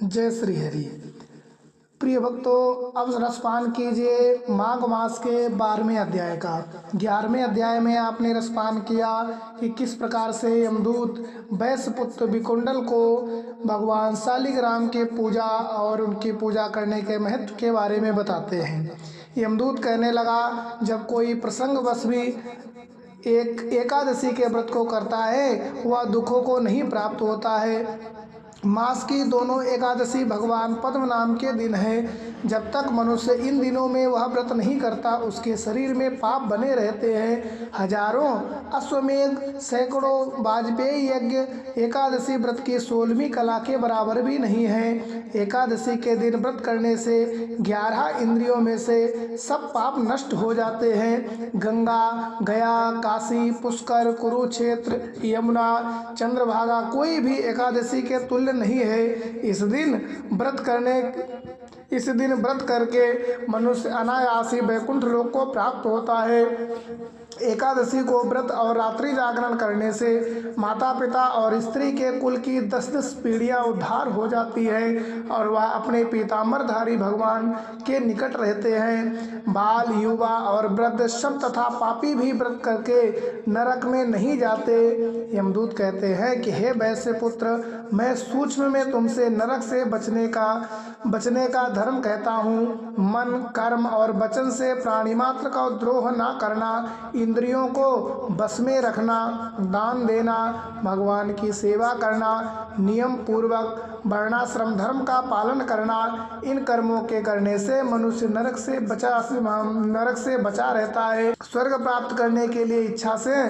जय श्री हरि। प्रिय भक्तों, अब रसपान कीजिए माघ मास के 12वें अध्याय का। 11वें अध्याय में आपने रसपान किया कि किस प्रकार से यमदूत वैश्यपुत्र विकुंडल को भगवान शालिग्राम के पूजा और उनकी पूजा करने के महत्व के बारे में बताते हैं। यमदूत कहने लगा, जब कोई प्रसंगवश भी एक एकादशी के व्रत को करता है वह दुखों को नहीं प्राप्त होता है। मास की दोनों एकादशी भगवान पद्म नाम के दिन है। जब तक मनुष्य इन दिनों में वह व्रत नहीं करता उसके शरीर में पाप बने रहते हैं। हजारों अश्वमेध, सैकड़ों वाजपेयी यज्ञ एकादशी व्रत की 16वीं कला के बराबर भी नहीं है। एकादशी के दिन व्रत करने से 11 इंद्रियों में से सब पाप नष्ट हो जाते हैं। गंगा, गया, काशी, पुष्कर, कुरुक्षेत्र, यमुना, चंद्रभागा कोई भी एकादशी के तुल्य नहीं है। इस दिन व्रत करके मनुष्य अनायास ही वैकुंठ लोक को प्राप्त होता है। एकादशी को व्रत और रात्रि जागरण करने से माता पिता और स्त्री के कुल की 10-10 पीढ़ियां उद्धार हो जाती है और वह अपने पीताम्बरधारी भगवान के निकट रहते हैं। बाल, युवा और वृद्ध सब तथा पापी भी व्रत करके नरक में नहीं जाते। यमदूत कहते हैं कि हे वैश्य पुत्र, मैं सूक्ष्म में तुमसे नरक से बचने का धर्म कहता हूँ। मन, कर्म और वचन से प्राणी मात्र का द्रोह ना करना, इंद्रियों को बस में रखना, दान देना, भगवान की सेवा करना, नियम पूर्वक वर्णाश्रम धर्म का पालन करना, इन कर्मों के करने से मनुष्य नरक से बचा रहता है। स्वर्ग प्राप्त करने के लिए इच्छा से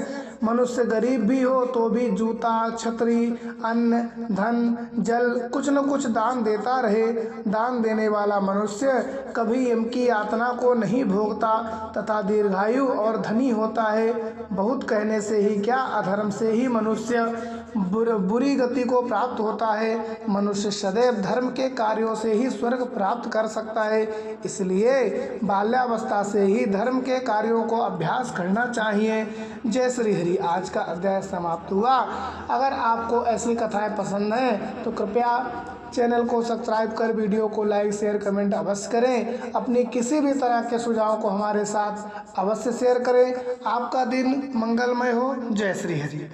मनुष्य गरीब भी हो तो भी जूता, छतरी, अन्न, धन, जल कुछ न कुछ दान देता रहे। दान देने वाला मनुष्य कभी यम की यातना को नहीं भोगता तथा दीर्घायु और धनी होता है। बहुत कहने से ही क्या, अधर्म से ही मनुष्य बुरी गति को प्राप्त होता है। मनुष्य सदैव धर्म के कार्यों से ही स्वर्ग प्राप्त कर सकता है। इसलिए बाल्यावस्था से ही धर्म के कार्यों को अभ्यास करना चाहिए। जय श्री हरि। आज का अध्याय समाप्त हुआ। अगर आपको ऐसी कथाएं पसंद हैं तो कृपया चैनल को सब्सक्राइब कर वीडियो को लाइक, शेयर, कमेंट अवश्य करें। अपनी किसी भी तरह के सुझाव को हमारे साथ अवश्य शेयर करें। आपका दिन मंगलमय हो। जय श्री हरि।